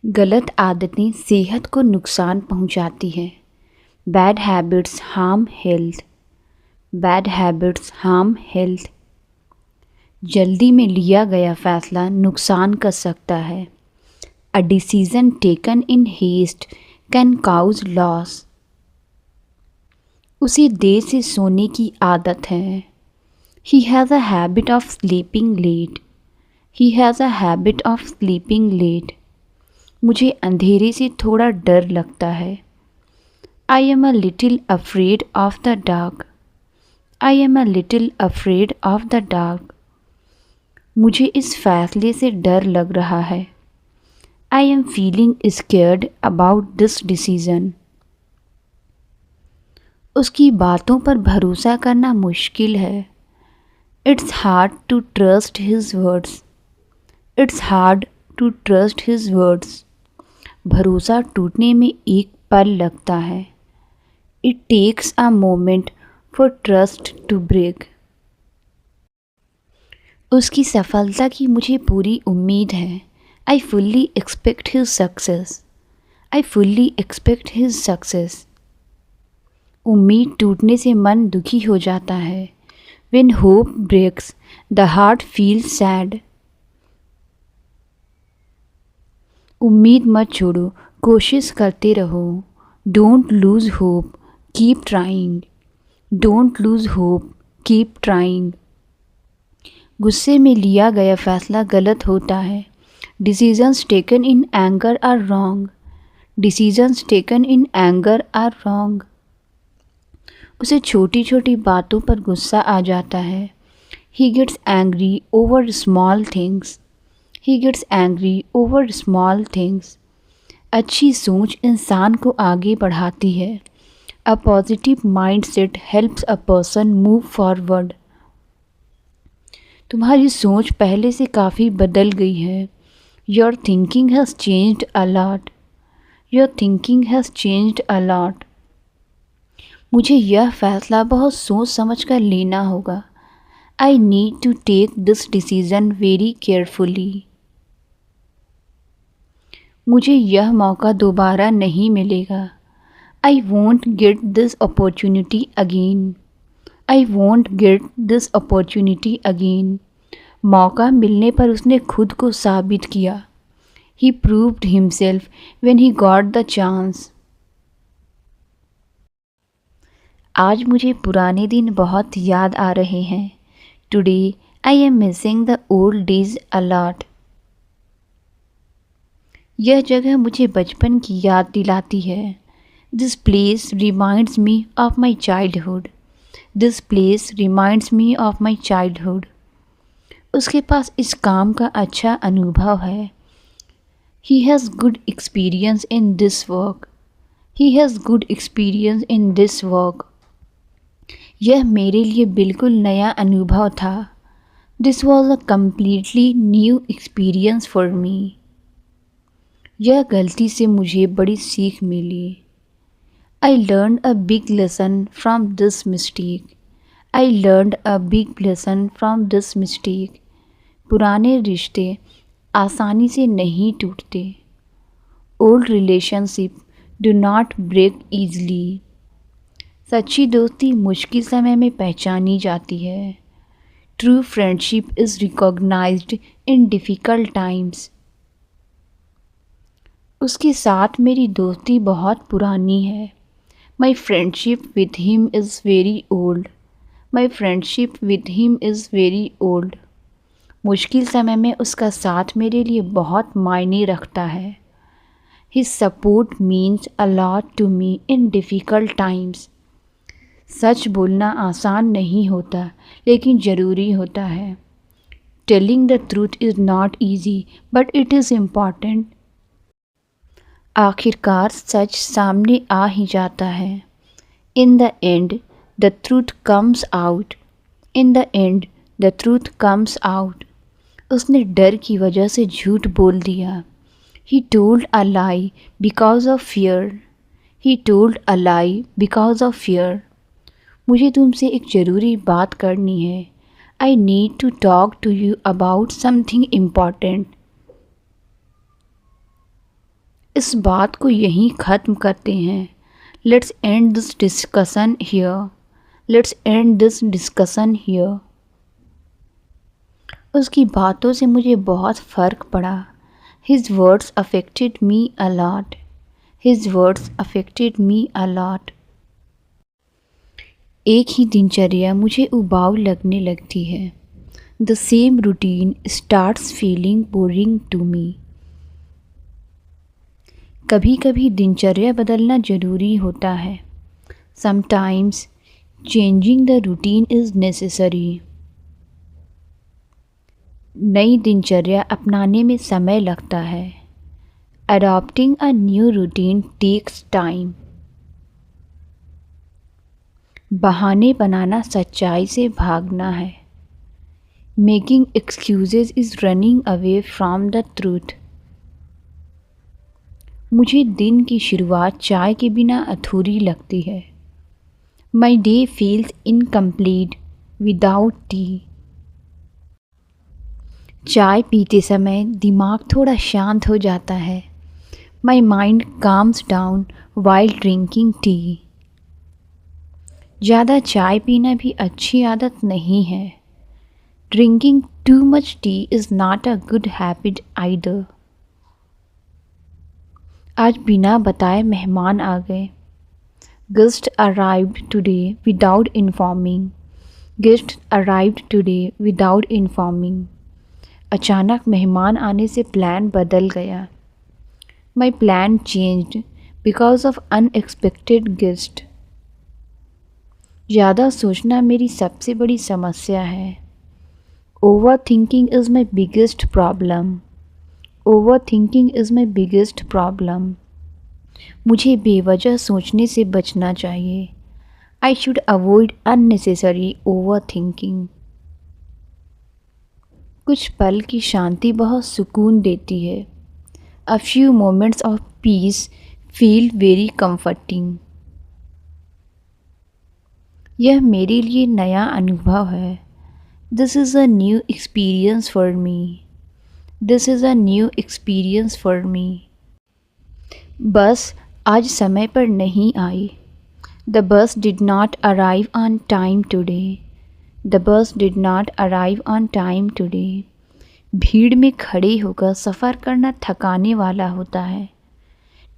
गलत आदतें सेहत को नुकसान पहुंचाती हैं। Bad habits harm health. Bad habits harm health. जल्दी में लिया गया फैसला नुकसान कर सकता है। A decision taken in haste can cause loss. उसे देर से सोने की आदत है। He has a habit of sleeping late. He has a habit of sleeping late. मुझे अंधेरे से थोड़ा डर लगता है। I am a little afraid of the dark. I am a little afraid of the dark. मुझे इस फैसले से डर लग रहा है। I am feeling scared about this decision. उसकी बातों पर भरोसा करना मुश्किल है। It's hard to trust his words. It's hard to trust his words. भरोसा टूटने में एक पल लगता है। It takes a moment for trust to break. उसकी सफलता की मुझे पूरी उम्मीद है। I fully expect his success. I fully expect his success. उम्मीद टूटने से मन दुखी हो जाता है। When hope breaks, the heart feels sad. उम्मीद मत छोड़ो, कोशिश करते रहो। Don't lose hope, keep trying. Don't lose hope, keep trying. गुस्से में लिया गया फैसला गलत होता है। Decisions taken in anger are wrong. Decisions taken in anger are wrong. उसे छोटी छोटी बातों पर गुस्सा आ जाता है। He gets angry over small things. He gets angry over small things. अच्छी सोच इंसान को आगे बढ़ाती है। A positive mindset helps a person move forward. तुम्हारी सोच पहले से काफ़ी बदल गई है। Your thinking has changed a lot. Your thinking has changed a lot. मुझे यह फैसला बहुत सोच समझ कर लेना होगा। I need to take this decision very carefully. मुझे यह मौका दोबारा नहीं मिलेगा। I won't get this opportunity again. I won't get this opportunity again. मौका मिलने पर उसने खुद को साबित किया। He proved himself when he got the chance. आज मुझे पुराने दिन बहुत याद आ रहे हैं। Today I am missing the old days a lot. यह जगह मुझे बचपन की याद दिलाती है। This place reminds me of my childhood. This place reminds me of my childhood. उसके पास इस काम का अच्छा अनुभव है। He has good experience in this work. He has good experience in this work. यह मेरे लिए बिल्कुल नया अनुभव था। This was a completely new experience for me. यह गलती से मुझे बड़ी सीख मिली। I learned a big lesson from this mistake. I learned a big lesson from this mistake. पुराने रिश्ते आसानी से नहीं टूटते। Old relationship do not break easily. सच्ची दोस्ती मुश्किल समय में पहचानी जाती है। True friendship is recognised in difficult times. उसके साथ मेरी दोस्ती बहुत पुरानी है। My friendship with him is very old. My friendship with him is very old. मुश्किल समय में उसका साथ मेरे लिए बहुत मायने रखता है। His support means a lot to me in difficult times. सच बोलना आसान नहीं होता, लेकिन ज़रूरी होता है। Telling the truth is not easy but it is important. आखिरकार सच सामने आ ही जाता है। In the end the truth comes out. In the end the truth comes out. उसने डर की वजह से झूठ बोल दिया। He told a lie because of fear. He told a lie because of fear. मुझे तुमसे एक ज़रूरी बात करनी है। I need to talk to you about something important. इस बात को यहीं ख़त्म करते हैं। Let's end this discussion here. Let's end this discussion here. उसकी बातों से मुझे बहुत फ़र्क पड़ा। His words affected me a lot. His words affected me a lot. एक ही दिनचर्या मुझे उबाऊ लगने लगती है। The same routine starts feeling boring to me. कभी कभी दिनचर्या बदलना ज़रूरी होता है। Sometimes changing the routine is necessary. नई दिनचर्या अपनाने में समय लगता है। Adopting a new routine takes time. बहाने बनाना सच्चाई से भागना है। Making excuses is running away from the truth. मुझे दिन की शुरुआत चाय के बिना अधूरी लगती है। My day feels incomplete without tea. चाय पीते समय दिमाग थोड़ा शांत हो जाता है। My mind calms down while drinking tea. ज़्यादा चाय पीना भी अच्छी आदत नहीं है। Drinking too much tea is not a good habit either. आज बिना बताए मेहमान आ गए। Guest arrived today without informing. Guest arrived today without informing. अचानक मेहमान आने से प्लान बदल गया। My plan changed because of unexpected guest. ज़्यादा सोचना मेरी सबसे बड़ी समस्या है। Overthinking is my biggest problem. Overthinking is my biggest problem. मुझे बेवजह सोचने से बचना चाहिए। I should avoid unnecessary overthinking. कुछ पल की शांति बहुत सुकून देती है। A few moments of peace feel very comforting. यह मेरे लिए नया अनुभव है। This is a new experience for me. This is a new experience for me. बस आज समय पर नहीं आई। The bus did not arrive on time today. The bus did not arrive on time today. भीड़ में खड़े होकर सफ़र करना थकाने वाला होता है।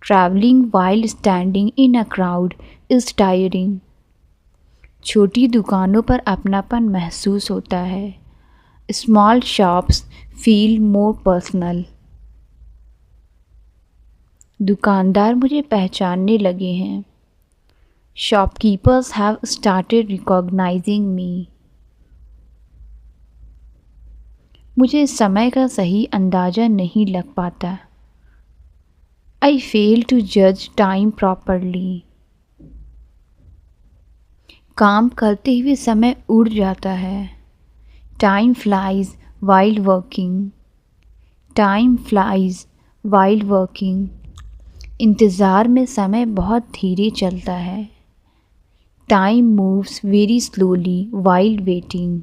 Traveling while standing in a crowd is tiring. छोटी दुकानों पर अपनापन महसूस होता है। Small shops feel more personal. दुकानदार मुझे पहचानने लगे हैं। Shopkeepers have started recognizing me. मुझे समय का सही अंदाज़ा नहीं लग पाता। I fail to judge time properly. काम करते हुए समय उड़ जाता है। Time flies while working. Time flies while working. इंतज़ार में समय बहुत धीरे चलता है। Time moves very slowly while waiting.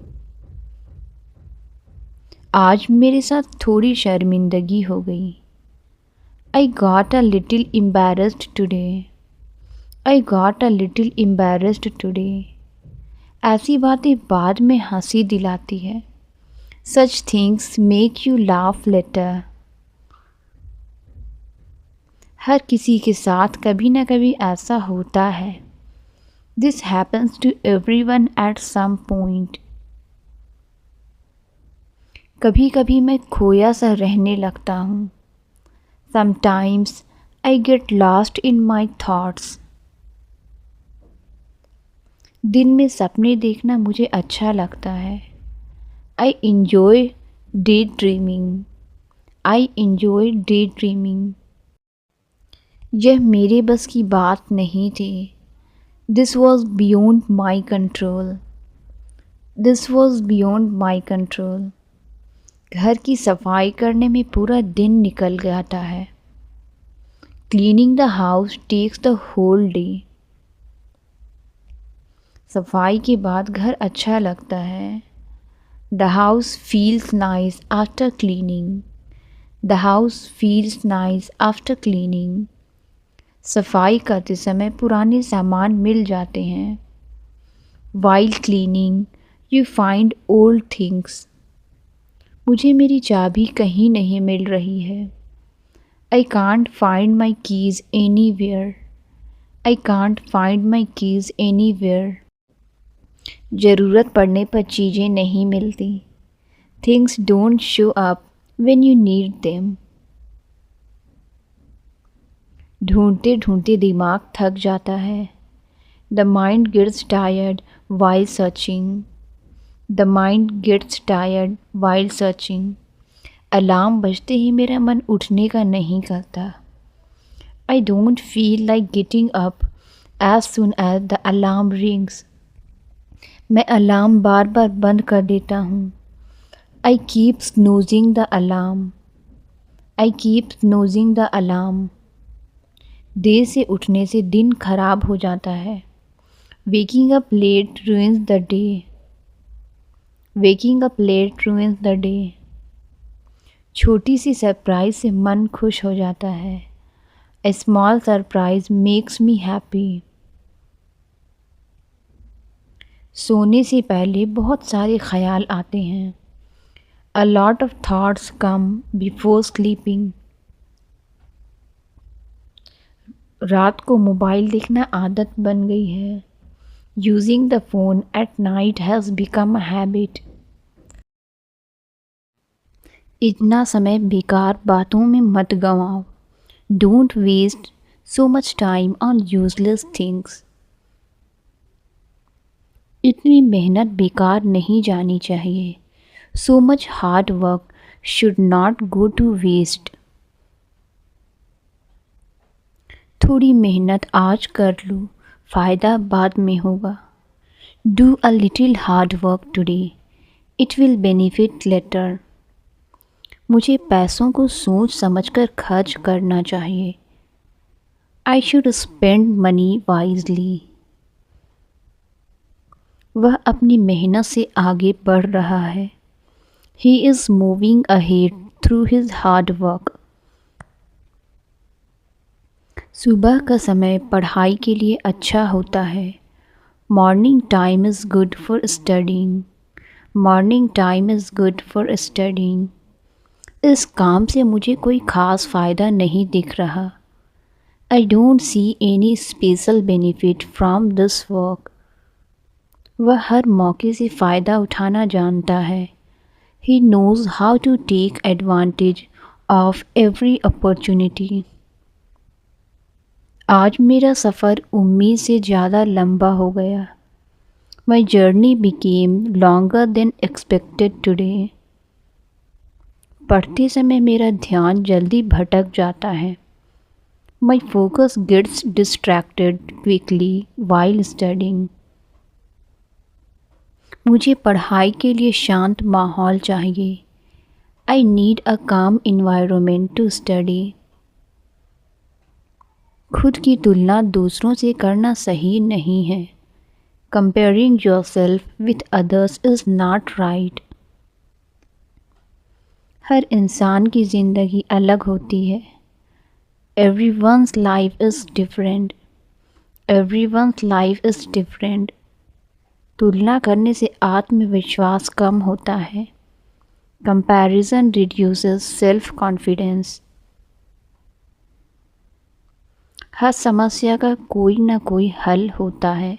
आज मेरे साथ थोड़ी शर्मिंदगी हो गई। I got a little embarrassed today. I got a little embarrassed today. ऐसी बातें बाद में हंसी दिलाती है। Such things make you laugh later. हर किसी के साथ कभी ना कभी ऐसा होता है। This happens to everyone at some point. कभी कभी मैं खोया सा रहने लगता हूँ। Sometimes I get lost in my thoughts. दिन में सपने देखना मुझे अच्छा लगता है। I enjoy daydreaming. I enjoy daydreaming. यह मेरे बस की बात नहीं थी। This was beyond my control. This was beyond my control. घर की सफाई करने में पूरा दिन निकल जाता है। Cleaning the house takes the whole day. सफाई के बाद घर अच्छा लगता है। The house feels nice after cleaning. The house feels nice after cleaning. सफाई करते समय पुराने सामान मिल जाते हैं। While cleaning you find old things. मुझे मेरी चाबी कहीं नहीं मिल रही है। I can't find my keys anywhere. I can't find my keys anywhere. ज़रूरत पड़ने पर चीज़ें नहीं मिलती। Things don't show up when you need them. ढूंढते ढूंढते दिमाग थक जाता है। The mind gets tired while searching. The mind gets tired while searching. Alarm बजते ही मेरा मन उठने का नहीं करता। I don't feel like getting up as soon as the alarm rings. मैं अलार्म बार बार बंद कर देता हूँ। I keep snoozing the alarm. I keep snoozing the alarm. देर से उठने से दिन खराब हो जाता है। Waking up late ruins the day. Waking up late ruins the day. छोटी सी सरप्राइज से मन खुश हो जाता है। A small surprise makes me happy। सोने से पहले बहुत सारे ख्याल आते हैं। A lot of thoughts come before sleeping। रात को मोबाइल देखना आदत बन गई है। Using the phone at night has become a habit। इतना समय बेकार बातों में मत गंवाओ। Don't waste so much time on useless things। इतनी मेहनत बेकार नहीं जानी चाहिए। So much hard work should not go to waste। थोड़ी मेहनत आज कर लो, फ़ायदा बाद में होगा। Do a little hard work today, it will benefit later। मुझे पैसों को सोच समझकर खर्च करना चाहिए। I should spend money wisely। वह अपनी मेहनत से आगे बढ़ रहा है। He is moving ahead through his hard work। सुबह का समय पढ़ाई के लिए अच्छा होता है। Morning time is good for studying। Morning time is good for studying। इस काम से मुझे कोई ख़ास फ़ायदा नहीं दिख रहा। I don't see any special benefit from this work। वह हर मौके से फ़ायदा उठाना जानता है। He knows how to take advantage of every opportunity। आज मेरा सफ़र उम्मीद से ज़्यादा लंबा हो गया। My journey became longer than expected today। पढ़ते समय मेरा ध्यान जल्दी भटक जाता है। My focus gets distracted quickly while studying। मुझे पढ़ाई के लिए शांत माहौल चाहिए। I need a calm environment to study। खुद की तुलना दूसरों से करना सही नहीं है। Comparing yourself with others is not right। हर इंसान की ज़िंदगी अलग होती है। Everyone's life is different। Everyone's life is different। तुलना करने से आत्मविश्वास कम होता है। Comparison reduces self-confidence। हर समस्या का कोई ना कोई हल होता है।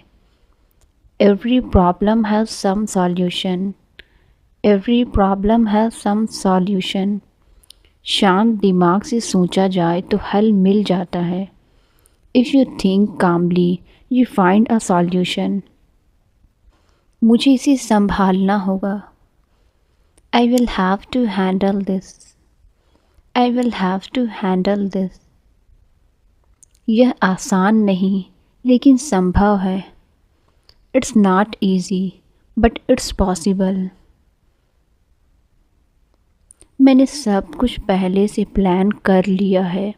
Every problem has some solution। Every problem has some solution। शांत दिमाग से सोचा जाए तो हल मिल जाता है। If you think calmly, you find a solution। मुझे इसे संभालना होगा। I will have to handle this। I will have to handle this। यह आसान नहीं लेकिन संभव है। It's not easy but it's possible। मैंने सब कुछ पहले से प्लान कर लिया है।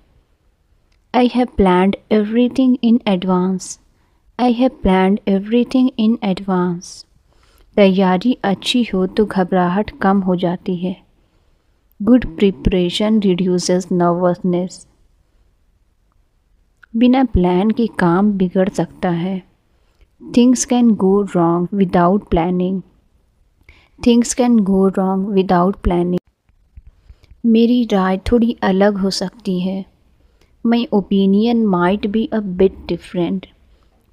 I have planned everything in advance। I have planned everything in advance। तैयारी अच्छी हो तो घबराहट कम हो जाती है। Good preparation reduces nervousness. बिना प्लान के काम बिगड़ सकता है। Things can go wrong without planning. Things can go wrong without planning. मेरी राय थोड़ी अलग हो सकती है। My opinion might be a bit different.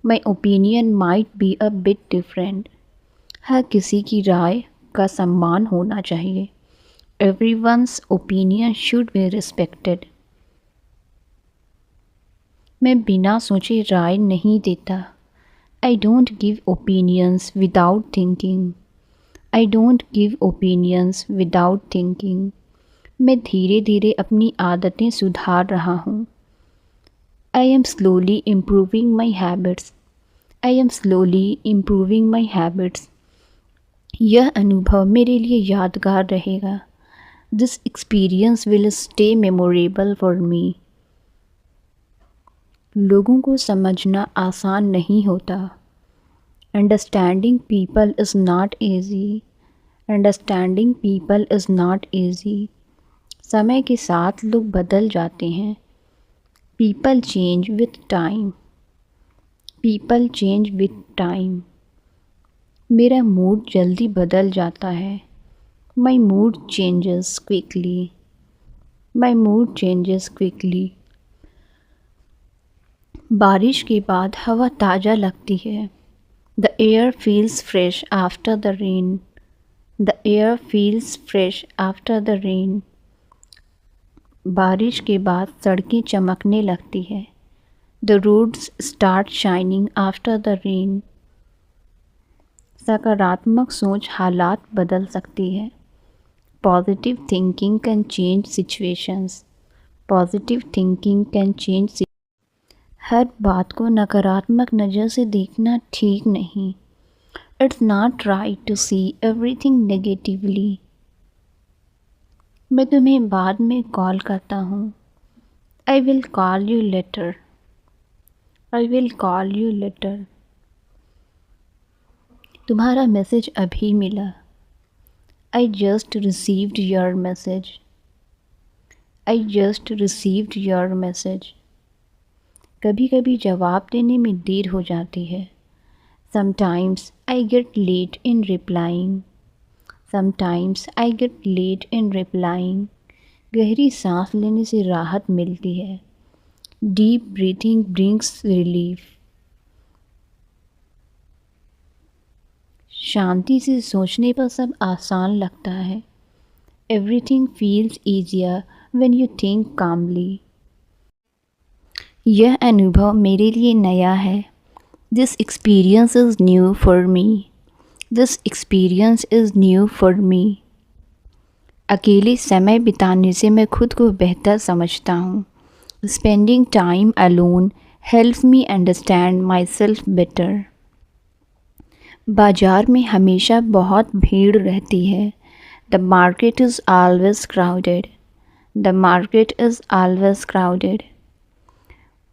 My opinion might be a bit different. हर किसी की राय का सम्मान होना चाहिए। Everyone's opinion should be respected. मैं बिना सोचे राय नहीं देता। I don't give opinions without thinking. I don't give opinions without thinking. मैं धीरे धीरे अपनी आदतें सुधार रहा हूँ। I am slowly improving my habits. I am slowly improving my habits. यह अनुभव मेरे लिए यादगार रहेगा। This experience will stay memorable for me. लोगों को समझना आसान नहीं होता। Understanding people is not easy. Understanding people is not easy. समय के साथ लोग बदल जाते हैं। People change with time. People change with time. मेरा मूड जल्दी बदल जाता है। My mood changes quickly. My mood changes quickly. बारिश के बाद हवा ताज़ा लगती है। The air feels fresh after the rain. The air feels fresh after the rain. बारिश के बाद सड़कें चमकने लगती है। The roads start shining after the rain. सकारात्मक सोच हालात बदल सकती है। Positive thinking can change situations. Positive thinking can change हर बात को नकारात्मक नज़र से देखना ठीक नहीं। It's not right to see everything negatively. मैं तुम्हें बाद में कॉल करता हूँ। I will call you later. I will call you later. तुम्हारा मैसेज अभी मिला। I just received your message. I just received your message. कभी कभी जवाब देने में देर हो जाती है। Sometimes I get late in replying. Sometimes I get late in replying. गहरी सांस लेने से राहत मिलती है। Deep breathing brings relief. शांति से सोचने पर सब आसान लगता है। Everything feels easier when you think calmly. यह अनुभव मेरे लिए नया है। This experience is new for me. This experience is new for me. अकेले समय बिताने से मैं खुद को बेहतर समझता हूँ। Spending time alone helps me understand myself better. बाज़ार में हमेशा बहुत भीड़ रहती है। The market is always crowded. The market is always crowded.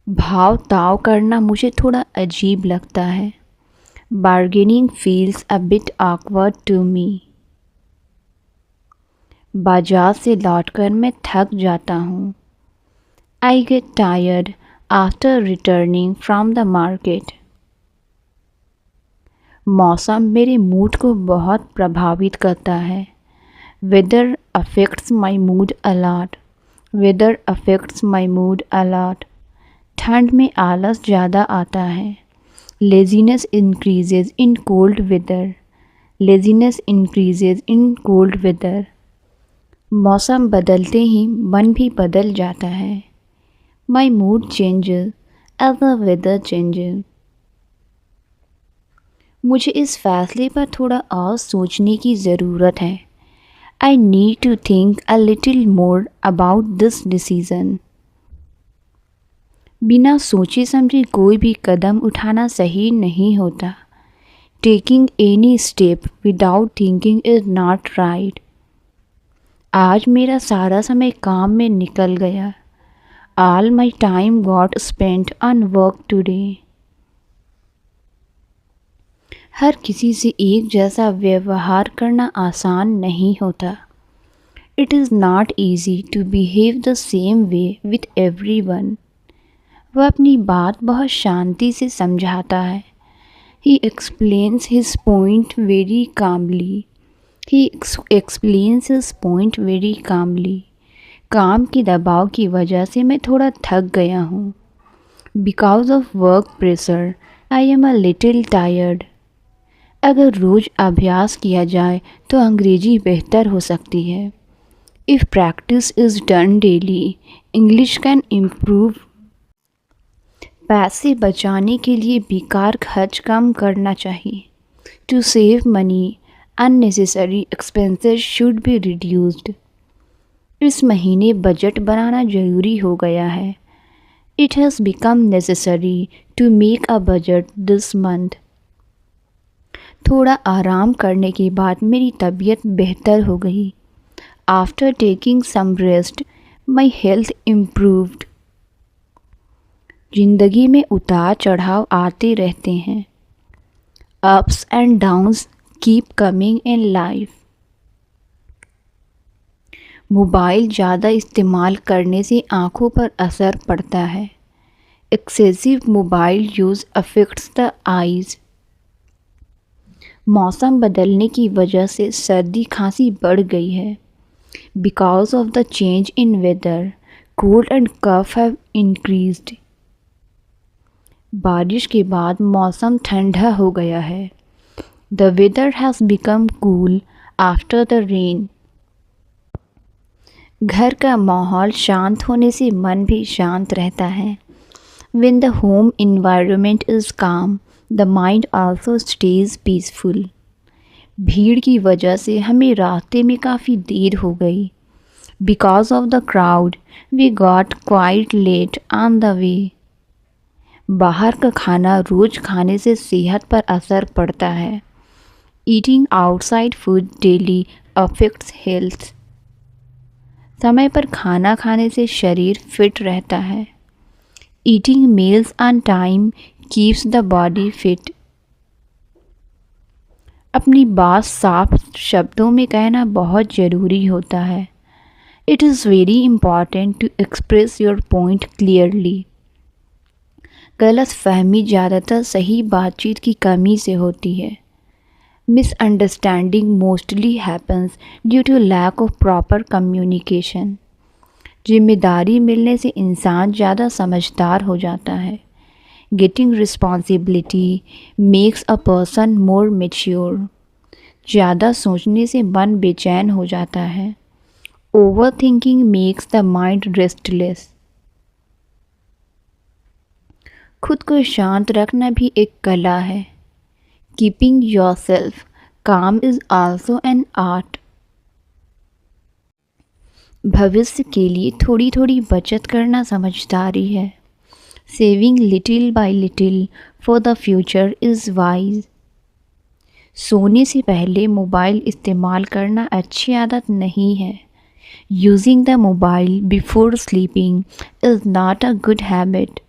भाव ताव करना मुझे थोड़ा अजीब लगता है। Bargaining feels a bit awkward to me. बाजार से लौटकर मैं थक जाता हूँ। I get tired after returning from the market. मौसम मेरे मूड को बहुत प्रभावित करता है। Weather affects my mood a lot. Weather affects my mood a lot. ठंड में आलस ज़्यादा आता है। Laziness increases in cold weather. Laziness increases in cold weather. मौसम बदलते ही मन भी बदल जाता है। My mood changes as the weather changes. मुझे इस फैसले पर थोड़ा और सोचने की ज़रूरत है। I need to think a little more about this decision. बिना सोचे समझे कोई भी कदम उठाना सही नहीं होता। Taking any step without thinking is not right. आज मेरा सारा समय काम में निकल गया। All my time got spent on work today. हर किसी से एक जैसा व्यवहार करना आसान नहीं होता। It is not easy to behave the same way with everyone. वह अपनी बात बहुत शांति से समझाता है. He explains his point very calmly. explains his point very calmly. काम की दबाव की वजह से मैं थोड़ा थक गया हूँ. Because of work pressure, I am a little tired. अगर रोज़ अभ्यास किया जाए तो अंग्रेजी बेहतर हो सकती है. If practice is done daily, English can improve. पैसे बचाने के लिए बेकार खर्च कम करना चाहिए. To save money, unnecessary expenses should be reduced. इस महीने बजट बनाना ज़रूरी हो गया है. It has become necessary to make a budget this month. थोड़ा आराम करने के बाद मेरी तबीयत बेहतर हो गई. After taking some rest, my health improved. ज़िंदगी में उतार चढ़ाव आते रहते हैं. Ups and downs keep coming in life. Mobile ज़्यादा इस्तेमाल करने से आँखों पर असर पड़ता है. Excessive mobile use affects the eyes. मौसम बदलने की वजह से सर्दी खांसी बढ़ गई है. Because of the change in weather, cold and cough have increased. बारिश के बाद मौसम ठंडा हो गया है. The weather has become cool after the rain. घर का माहौल शांत होने से मन भी शांत रहता है. When the home environment is calm, the mind also stays peaceful. भीड़ की वजह से हमें रास्ते में काफ़ी देर हो गई. Because of the crowd, we got quite late on the way. बाहर का खाना रोज़ खाने से सेहत पर असर पड़ता है. Eating outside food daily affects health. समय पर खाना खाने से शरीर फिट रहता है. Eating meals on time keeps the body fit. अपनी बात साफ शब्दों में कहना बहुत ज़रूरी होता है. It is very important to express your point clearly. गलत फहमी ज़्यादातर सही बातचीत की कमी से होती है. Misunderstanding mostly happens due to lack of proper communication. जिम्मेदारी मिलने से इंसान ज़्यादा समझदार हो जाता है. Getting responsibility makes a person more mature. ज़्यादा सोचने से मन बेचैन हो जाता है. Overthinking makes the mind restless. खुद को शांत रखना भी एक कला है. Keeping yourself calm is also an art. भविष्य के लिए थोड़ी थोड़ी बचत करना समझदारी है. Saving little by little for the future is wise. सोने से पहले मोबाइल इस्तेमाल करना अच्छी आदत नहीं है. Using the mobile before sleeping is not a good habit.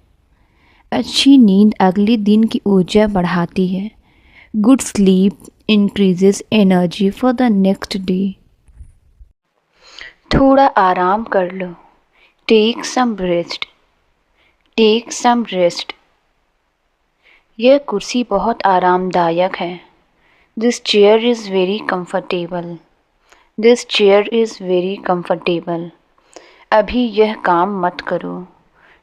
अच्छी नींद अगले दिन की ऊर्जा बढ़ाती है. Good sleep increases energy for the next day. थोड़ा आराम कर लो. Take some rest. Take some rest. यह कुर्सी बहुत आरामदायक है. This chair is very comfortable. This chair is very comfortable. अभी यह काम मत करो.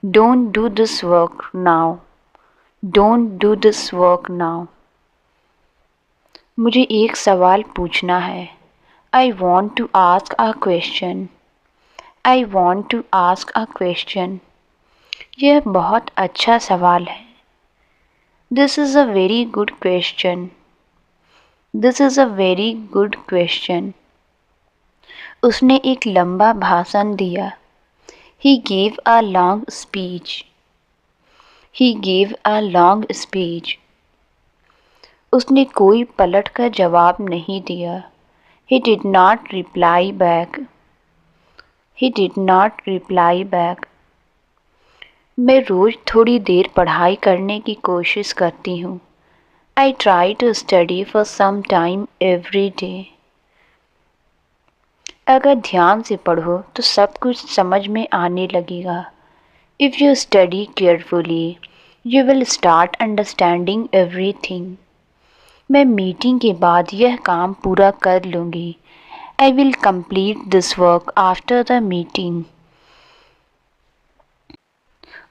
Don't do this work now. Don't do this work now. मुझे एक सवाल पूछना है. I want to ask a question. I want to ask a question. यह बहुत अच्छा सवाल है. This is a very good question. This is a very good question. उसने एक लंबा भाषण दिया. He gave a long speech. He gave a long speech. उसने कोई पलट कर जवाब नहीं दिया. He did not reply back. He did not reply back. मैं रोज़ थोड़ी देर पढ़ाई करने की कोशिश करती हूँ. I try to study for some time every day. अगर ध्यान से पढ़ो तो सब कुछ समझ में आने लगेगा। If you study carefully you will start understanding everything. मैं मीटिंग के बाद यह काम पूरा कर लूँगी। I will complete this work after the meeting.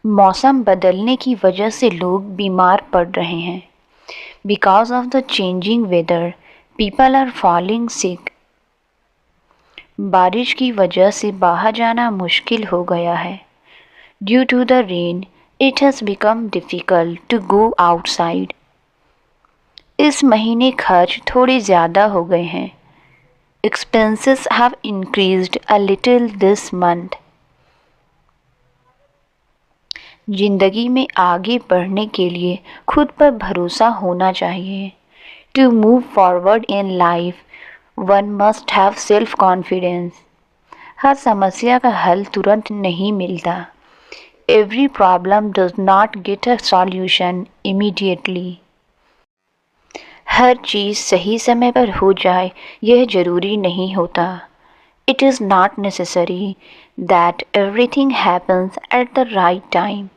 मौसम बदलने की वजह से लोग बीमार पड़ रहे हैं। Because of the changing weather people are falling sick. बारिश की वजह से बाहर जाना मुश्किल हो गया है। Due to the rain it has become difficult to go outside. इस महीने खर्च थोड़े ज़्यादा हो गए हैं। Expenses have increased a little this month. जिंदगी में आगे बढ़ने के लिए खुद पर भरोसा होना चाहिए। To move forward in life one must have self confidence. हर समस्या का हल तुरंत नहीं मिलता। Every problem does not get a solution immediately. हर चीज़ सही समय पर हो जाए यह ज़रूरी नहीं होता। It is not necessary that everything happens at the right time.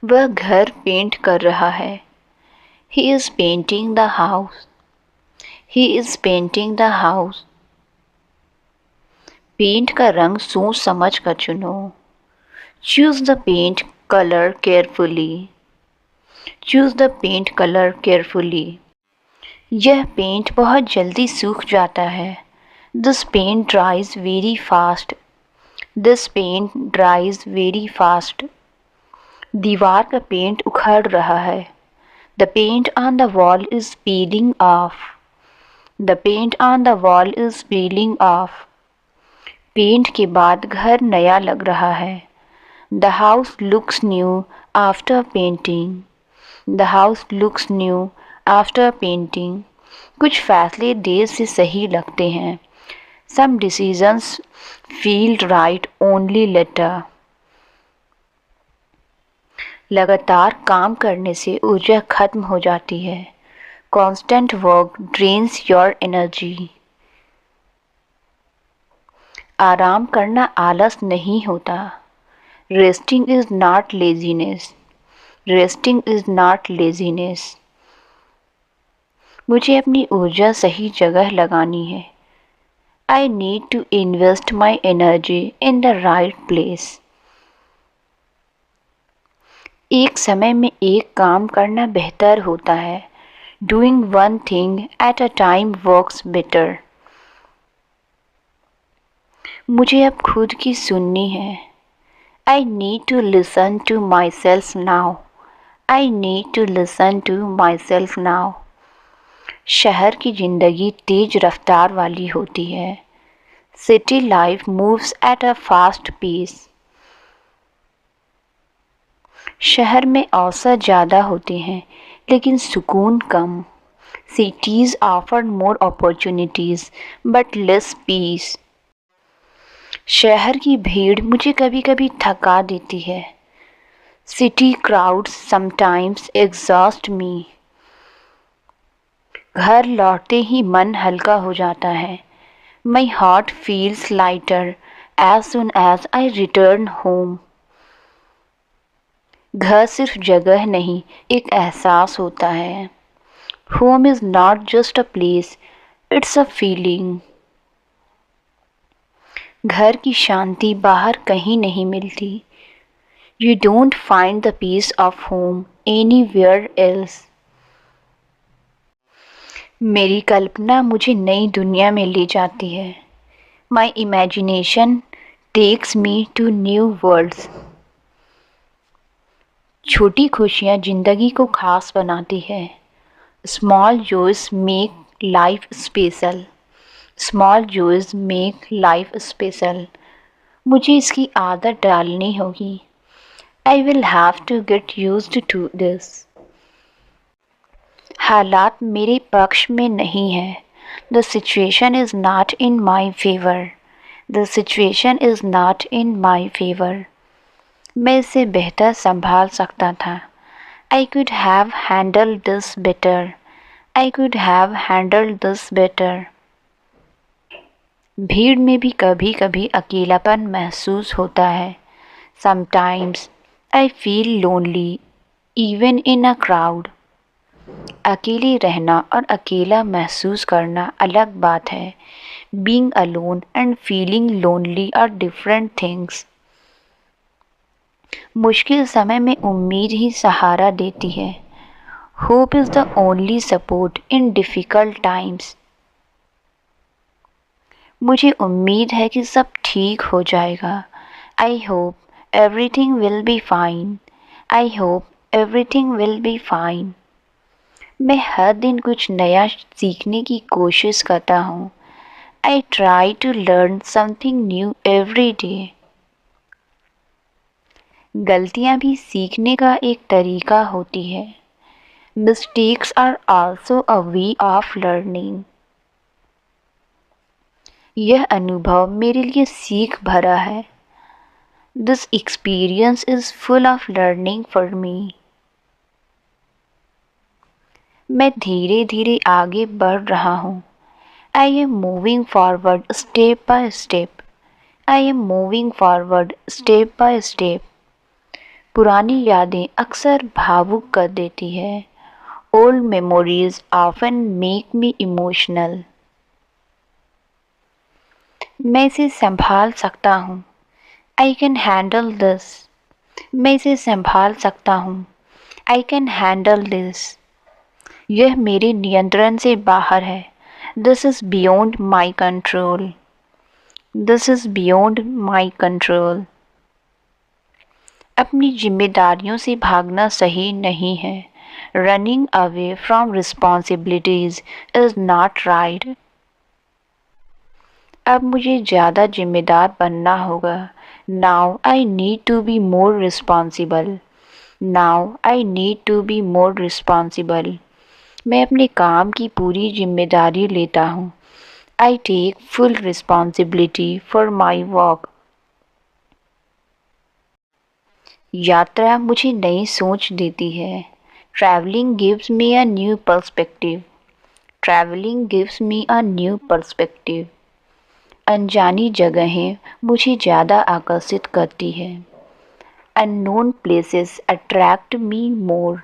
वह घर पेंट कर रहा है। He is painting the house. He is painting the house. Paint का रंग सोच समझ कर चुनो। Choose the paint colour carefully. Choose the paint colour carefully. यह पेंट बहुत जल्दी सूख जाता है। This paint dries very fast. This paint dries very fast. दीवार का पेंट उखड़ रहा है। The paint on the wall is peeling off. The paint on the wall is peeling off. Paint के बाद घर नया लग रहा है। The house looks new after painting. The house looks new after painting. कुछ फैसले देर से सही लगते हैं। Some decisions feel right only later. लगातार काम करने से ऊर्जा खत्म हो जाती है। Constant work drains your energy. आराम करना आलस नहीं होता। Resting is not laziness. Resting is not laziness. मुझे अपनी ऊर्जा सही जगह लगानी है। I need to invest my energy in the right place. एक समय में एक काम करना बेहतर होता है। Doing one thing at a time works better. मुझे अब खुद की सुननी है। I need to listen to my self now. I need to listen to my self now. शहर की ज़िंदगी तेज रफ्तार वाली होती है। City life moves at a fast pace. शहर में अवसर ज़्यादा होते हैं लेकिन सुकून कम। Cities offer more opportunities but less peace. शहर की भीड़ मुझे कभी कभी थका देती है। City crowds sometimes exhaust me. घर लौटते ही मन हल्का हो जाता है। My heart feels lighter as soon as I return home. घर सिर्फ जगह नहीं एक एहसास होता है। Home is not just a place it's a feeling. घर की शांति बाहर कहीं नहीं मिलती। You don't find the peace of home anywhere else. मेरी कल्पना मुझे नई दुनिया में ले जाती है। My imagination takes me to new world's. छोटी खुशियाँ ज़िंदगी को खास बनाती है। Small joys make life special. Small joys make life special. मुझे इसकी आदत डालनी होगी। I will have to get used to this. हालात मेरे पक्ष में नहीं है। The situation is not in my favour. The situation is not in my favour. मैं इसे बेहतर संभाल सकता था। I could have handle this better. I could have handle this better. भीड़ में भी कभी कभी अकेलापन महसूस होता है। Sometimes I feel lonely even in a crowd. अकेले रहना और अकेला महसूस करना अलग बात है। Being alone and feeling lonely are different things. मुश्किल समय में उम्मीद ही सहारा देती है। Hope is the only support in difficult times. मुझे उम्मीद है कि सब ठीक हो जाएगा। I hope everything will be fine. I hope everything will be fine. मैं हर दिन कुछ नया सीखने की कोशिश करता हूँ। I try to learn something new every day. गलतियाँ भी सीखने का एक तरीका होती है। Mistakes are also a way of learning. यह अनुभव मेरे लिए सीख भरा है। This experience is full of learning for me. मैं धीरे धीरे आगे बढ़ रहा हूँ। I am moving forward step by step. I am moving forward step by step. पुरानी यादें अक्सर भावुक कर देती है। Old memories often make me emotional. मैं इसे संभाल सकता हूँ। I can handle this. मैं इसे संभाल सकता हूँ। I can handle this. यह मेरे नियंत्रण से बाहर है। This is beyond my control. This is beyond my control. अपनी जिम्मेदारियों से भागना सही नहीं है। Running away from responsibilities is not right. अब मुझे ज़्यादा जिम्मेदार बनना होगा। Now I need to be more responsible. Now I need to be more responsible. मैं अपने काम की पूरी जिम्मेदारी लेता हूँ। I take full responsibility for my work. यात्रा मुझे नई सोच देती है। Travelling gives me a new perspective. Travelling gives me a new perspective. अनजानी जगहें मुझे ज़्यादा आकर्षित करती है। Unknown places attract me more.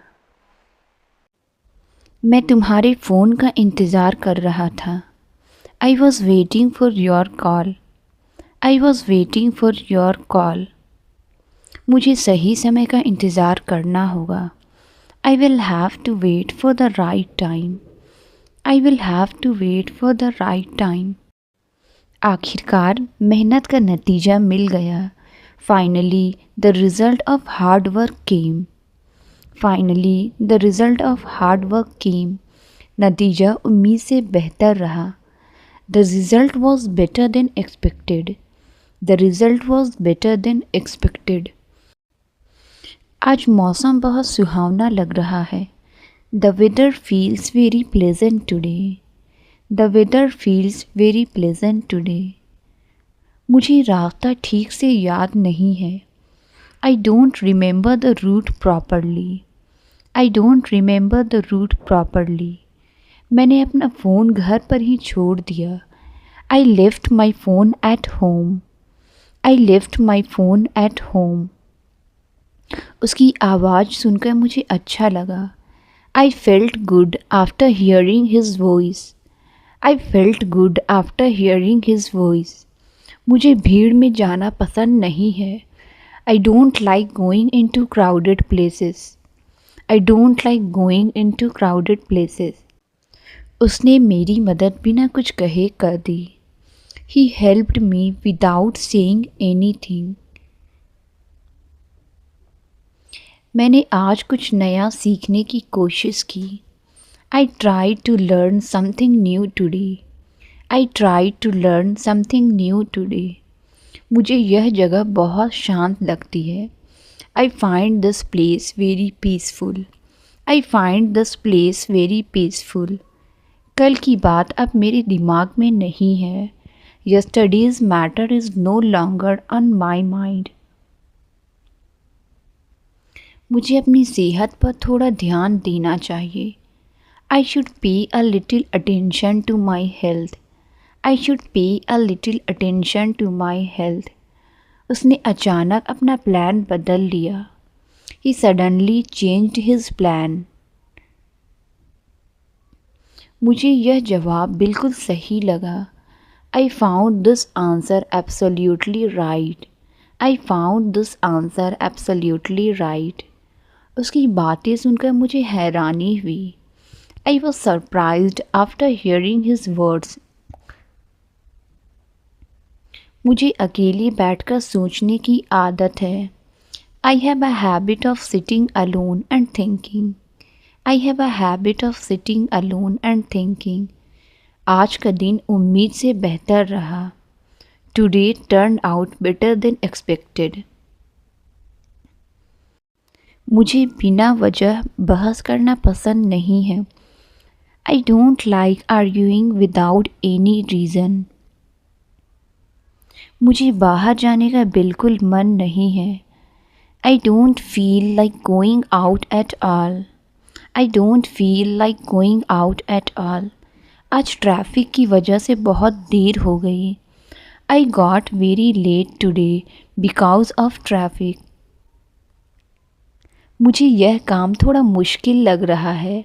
मैं तुम्हारे फ़ोन का इंतज़ार कर रहा था। I was waiting for your call. I was waiting for your call. मुझे सही समय का इंतज़ार करना होगा। I will have to wait for the right time. I will have to wait for the right time. आखिरकार मेहनत का नतीजा मिल गया। Finally the result of hard work came. Finally the result of hard work came. नतीजा उम्मीद से बेहतर रहा। The result was better than expected. The result was better than expected. आज मौसम बहुत सुहावना लग रहा है। The weather feels very pleasant today. The weather feels very pleasant today. मुझे रास्ता ठीक से याद नहीं है। I don't remember the route properly. I don't remember the route properly. मैंने अपना फ़ोन घर पर ही छोड़ दिया। I left my phone at home. I left my phone at home. उसकी आवाज़ सुनकर मुझे अच्छा लगा। I felt good after hearing his voice. I felt good after hearing his voice. मुझे भीड़ में जाना पसंद नहीं है। I don't like going into crowded places. I don't like going into crowded places. उसने मेरी मदद बिना कुछ कहे कर दी। He helped me without saying anything. मैंने आज कुछ नया सीखने की कोशिश की। I tried to learn something new today. I tried to learn something new today. मुझे यह जगह बहुत शांत लगती है। I find this place very peaceful. I find this place very peaceful. कल की बात अब मेरे दिमाग में नहीं है। Yesterday's matter is no longer on my mind. मुझे अपनी सेहत पर थोड़ा ध्यान देना चाहिए। I should pay a little attention to my health. I should pay a little attention to my health. उसने अचानक अपना प्लान बदल लिया। He suddenly changed his plan. मुझे यह जवाब बिल्कुल सही लगा। I found this answer absolutely right. I found this answer absolutely right. उसकी बातें सुनकर मुझे हैरानी हुई। I was surprised after hearing his words. मुझे अकेले बैठकर सोचने की आदत है। I have a habit of sitting alone and thinking. I have a habit of sitting alone and thinking. आज का दिन उम्मीद से बेहतर रहा। Today turn out better than expected. मुझे बिना वजह बहस करना पसंद नहीं है। I don't like arguing without any reason. मुझे बाहर जाने का बिल्कुल मन नहीं है। I don't feel like going out at all. I don't feel like going out at all. आज ट्रैफिक की वजह से बहुत देर हो गई। I got very late today because of traffic. मुझे यह काम थोड़ा मुश्किल लग रहा है।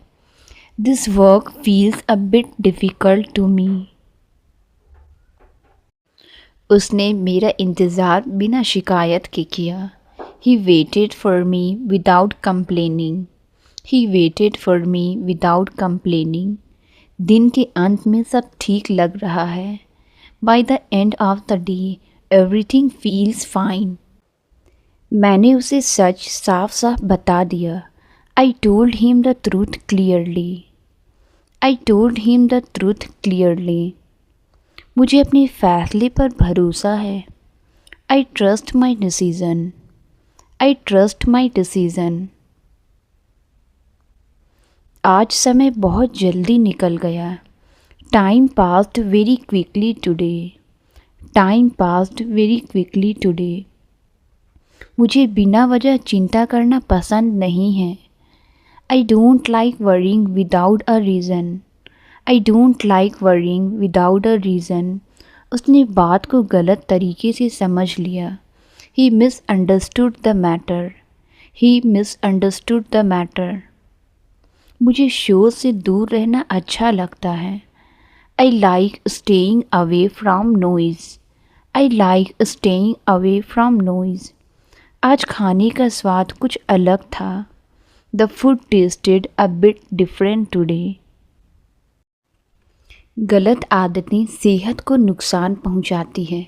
This work feels a bit difficult to me. उसने मेरा इंतज़ार बिना शिकायत के किया। He waited for me without complaining. He waited for me without complaining. दिन के अंत में सब ठीक लग रहा है। By the end of the day everything feels fine. मैंने उसे सच साफ साफ बता दिया। I told him the truth clearly. I told him the truth clearly. मुझे अपने फ़ैसले पर भरोसा है। I trust my decision. I trust my decision. आज समय बहुत जल्दी निकल गया। Time passed very quickly today. Time passed very quickly today. मुझे बिना वजह चिंता करना पसंद नहीं है। I don't like worrying without a reason. I don't like worrying without a reason. उसने बात को गलत तरीके से समझ लिया। He misunderstood the matter. He misunderstood the matter. मुझे शोर से दूर रहना अच्छा लगता है। I like staying away from noise. I like staying away from noise. आज खाने का स्वाद कुछ अलग था। The food tasted a bit different today. गलत आदतें सेहत को नुकसान पहुंचाती हैं।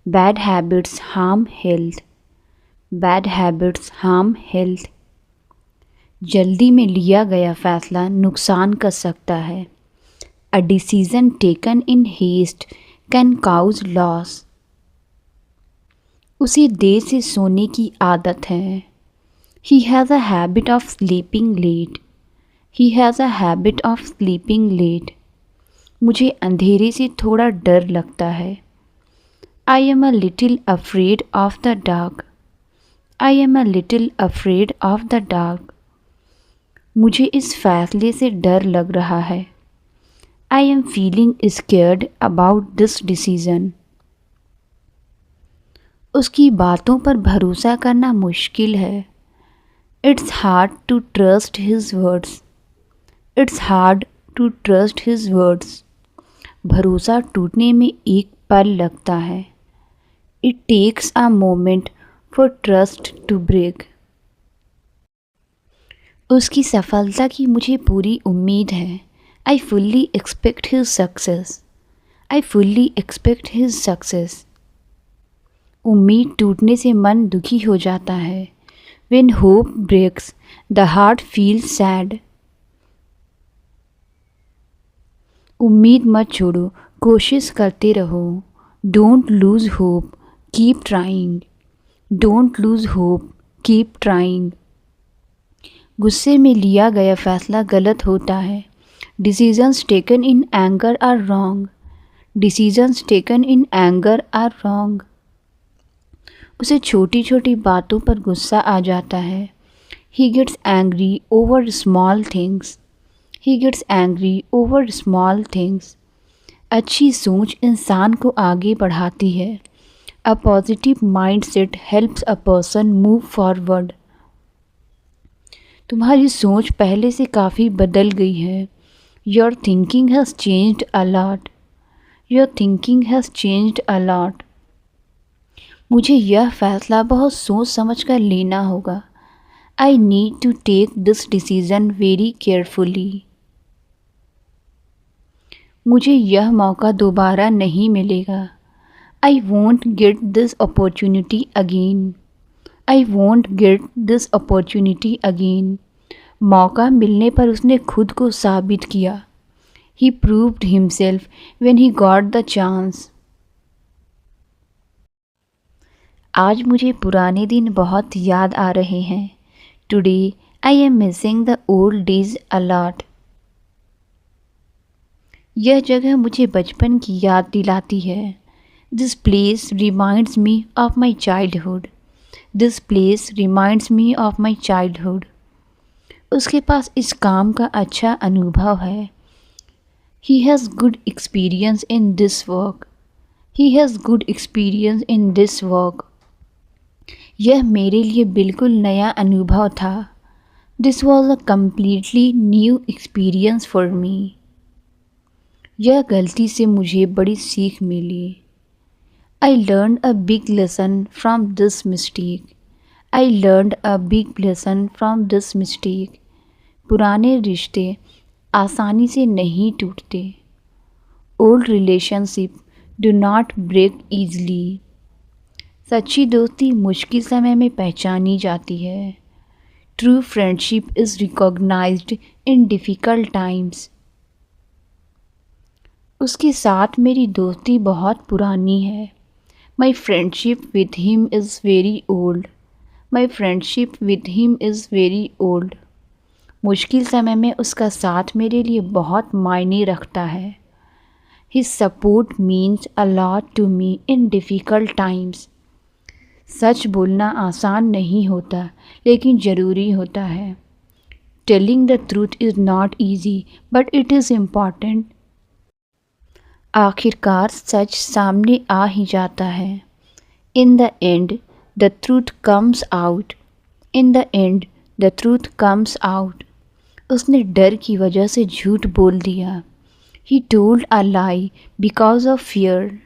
Bad habits harm health. Bad habits harm health. जल्दी में लिया गया फैसला नुकसान कर सकता है। A decision taken in haste can cause loss. उसे देर से सोने की आदत है। He has a habit of sleeping late. He has a habit of sleeping late. मुझे अंधेरे से थोड़ा डर लगता है। I am a little afraid of the dark. I am a little afraid of the dark. मुझे इस फैसले से डर लग रहा है। I am feeling scared about this decision. उसकी बातों पर भरोसा करना मुश्किल है। It's hard to trust his words. It's hard to trust his words. भरोसा टूटने में एक पल लगता है। It takes a moment for trust to break. उसकी सफलता की मुझे पूरी उम्मीद है। I fully expect his success. I fully expect his success. उम्मीद टूटने से मन दुखी हो जाता है। When hope breaks, the heart feels sad. उम्मीद मत छोड़ो, कोशिश करते रहो। Don't lose hope, keep trying. Don't lose hope, keep trying. गुस्से में लिया गया फैसला गलत होता है। Decisions taken in anger are wrong. Decisions taken in anger are wrong. उसे छोटी छोटी बातों पर गुस्सा आ जाता है। He gets angry over small things. He gets angry over small things. अच्छी सोच इंसान को आगे बढ़ाती है। A positive mindset helps a person move forward. तुम्हारी सोच पहले से काफ़ी बदल गई है। Your thinking has changed a lot. Your thinking has changed a lot. मुझे यह फैसला बहुत सोच समझ कर लेना होगा। I need to take this decision very carefully. मुझे यह मौका दोबारा नहीं मिलेगा। I won't get this opportunity again. I won't get this opportunity again. मौका मिलने पर उसने खुद को साबित किया। He proved himself when he got the chance. आज मुझे पुराने दिन बहुत याद आ रहे हैं। Today I am missing the old days a lot. यह जगह मुझे बचपन की याद दिलाती है। This place reminds me of my childhood. This place reminds me of my childhood. उसके पास इस काम का अच्छा अनुभव है। He has good experience in this work. He has good experience in this work. यह मेरे लिए बिल्कुल नया अनुभव था। This was a completely new experience for me. यह गलती से मुझे बड़ी सीख मिली। I learn a big lesson from this mistake. I learn a big lesson from this mistake. पुराने रिश्ते आसानी से नहीं टूटते। Old relationship do not break easily. सच्ची दोस्ती मुश्किल समय में पहचानी जाती है। True friendship is recognised in difficult times. उसके साथ मेरी दोस्ती बहुत पुरानी है। My friendship with him is very old. My friendship with him is very old. मुश्किल समय में उसका साथ मेरे लिए बहुत मायने रखता है। His support means a lot to me in difficult times. सच बोलना आसान नहीं होता, लेकिन ज़रूरी होता है। Telling the truth is not easy but it is important. आखिरकार सच सामने आ ही जाता है। In the end the truth comes out. In the end the truth comes out. उसने डर की वजह से झूठ बोल दिया। He told a lie because of fear.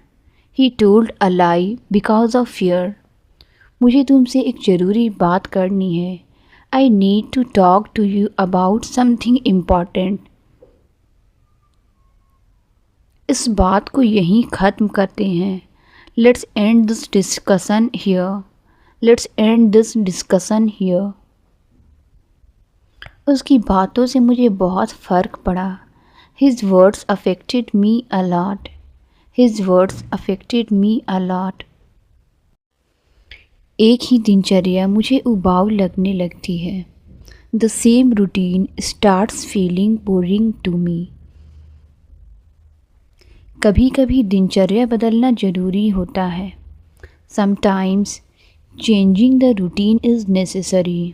He told a lie because of fear. मुझे तुमसे एक ज़रूरी बात करनी है। I need to talk to you about something important. इस बात को यहीं ख़त्म करते हैं। Let's end this discussion here. Let's end this discussion here. उसकी बातों से मुझे बहुत फ़र्क पड़ा। His words affected me a lot. His words affected me a lot. एक ही दिनचर्या मुझे उबाऊ लगने लगती है। The same routine starts feeling boring to me. कभी कभी दिनचर्या बदलना ज़रूरी होता है। Sometimes changing the routine is necessary.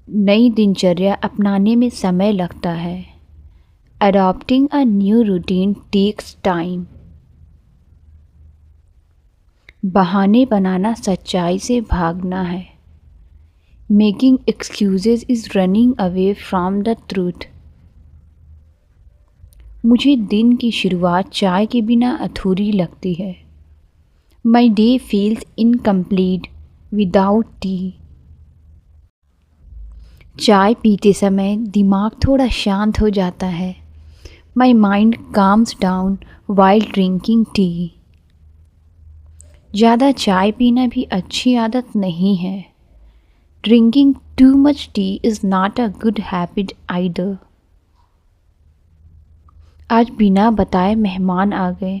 नई दिनचर्या अपनाने में समय लगता है। Adopting a new routine takes time. बहाने बनाना सच्चाई से भागना है। Making excuses is running away from the truth. मुझे दिन की शुरुआत चाय के बिना अधूरी लगती है। My day feels incomplete without T. चाय पीते समय दिमाग थोड़ा शांत हो जाता है। My mind calms down while drinking tea. ज़्यादा चाय पीना भी अच्छी आदत नहीं है। Drinking too much T is not a good habit either. आज बिना बताए मेहमान आ गए।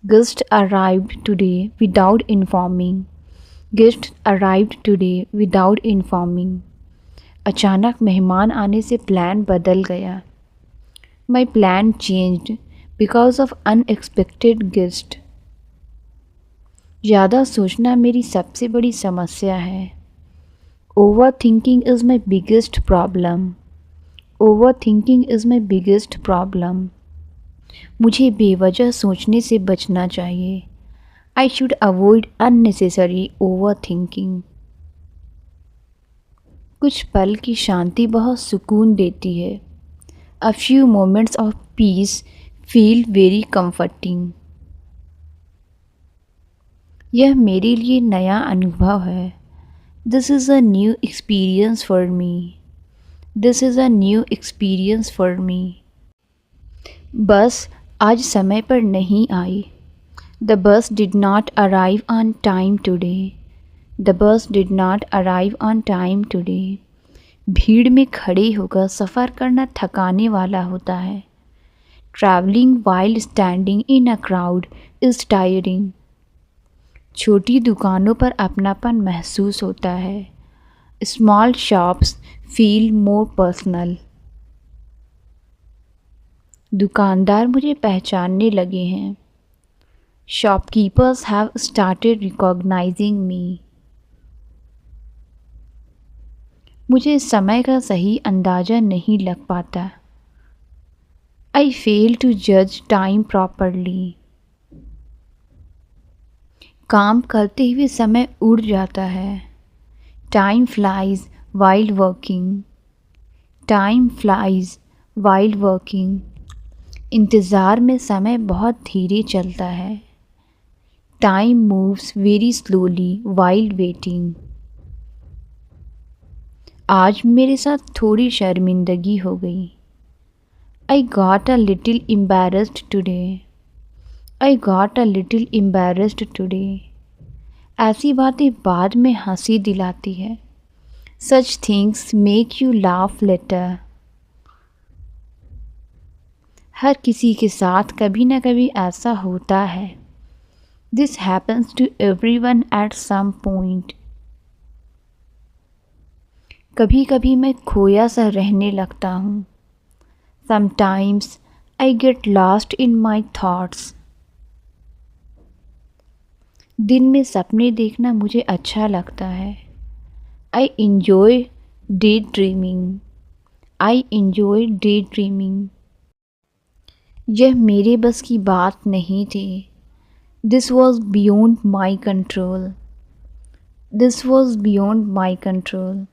Guest arrived today without informing. Guest arrived today without informing. अचानक मेहमान आने से प्लान बदल गया। My plan changed because of unexpected guest. ज़्यादा सोचना मेरी सबसे बड़ी समस्या है। Over thinking is my biggest problem. Over thinking is my biggest problem. मुझे बेवजह सोचने से बचना चाहिए। I should avoid unnecessary over thinking. कुछ पल की शांति बहुत सुकून देती है। A few moments of peace feel very comforting। यह मेरे लिए नया अनुभव है। This is a new experience for me. This is a new experience for me. Bus आज समय पर नहीं आई। The bus did not arrive on time today. The bus did not arrive on time today. भीड़ में खड़े होकर सफ़र करना थकाने वाला होता है। Travelling while standing in a crowd is tiring. छोटी दुकानों पर अपनापन महसूस होता है। Small shops feel more personal. दुकानदार मुझे पहचानने लगे हैं। शॉपकीपर्स हैव स्टार्टेड रिकॉग्नाइजिंग मी। मुझे समय का सही अंदाज़ा नहीं लग पाता। आई फेल टू जज टाइम प्रॉपरली। काम करते हुए समय उड़ जाता है। Time flies while working. Time flies while working. इंतज़ार में समय बहुत धीरे चलता है। Time moves very slowly while waiting. आज मेरे साथ थोड़ी शर्मिंदगी हो गई। I got a little embarrassed today. I got a little embarrassed today. ऐसी बातें बाद में हंसी दिलाती है। Such things make you laugh later. हर किसी के साथ कभी ना कभी ऐसा होता है। This happens to everyone at some point. कभी कभी मैं खोया सा रहने लगता हूँ। Sometimes I get lost in my thoughts. दिन में सपने देखना मुझे अच्छा लगता है। I enjoy day dreaming. I enjoy day dreaming. यह मेरे बस की बात नहीं थी। This was beyond my control. This was beyond my control.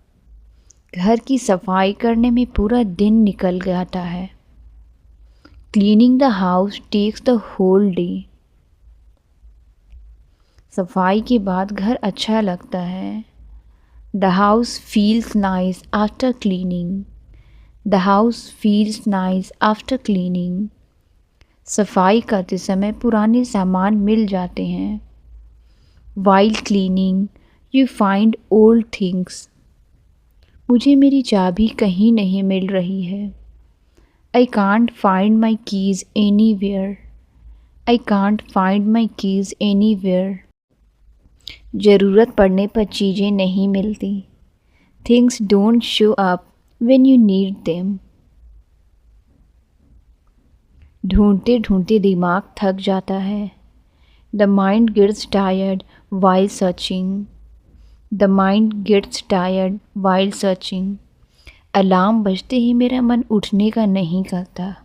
घर की सफाई करने में पूरा दिन निकल जाता है। Cleaning the house takes the whole day. सफाई के बाद घर अच्छा लगता है। The house feels nice after cleaning. The house feels nice after cleaning. सफाई करते समय पुराने सामान मिल जाते हैं। While cleaning you find old things. मुझे मेरी चाबी कहीं नहीं मिल रही है। I can't find my keys anywhere. I can't find my keys anywhere. ज़रूरत पड़ने पर चीज़ें नहीं मिलती। Things don't show up when you need them. ढूंढते ढूंढते दिमाग थक जाता है। The mind gets tired while searching. The mind gets tired while searching. Alarm बजते ही मेरा मन उठने का नहीं करता।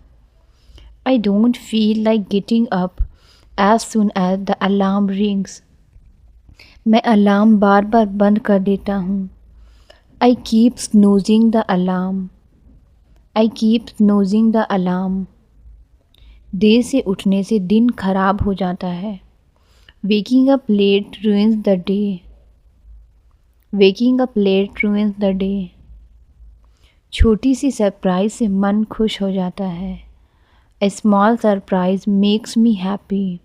I don't feel like getting up as soon as the alarm rings. मैं अलार्म बार बार बंद कर देता हूँ। I keep snoozing the alarm. I keep snoozing the alarm. देर से उठने से दिन खराब हो जाता है। Waking up late ruins the day. Waking up late ruins the day. छोटी सी सरप्राइज से मन खुश हो जाता है। A small surprise makes me happy.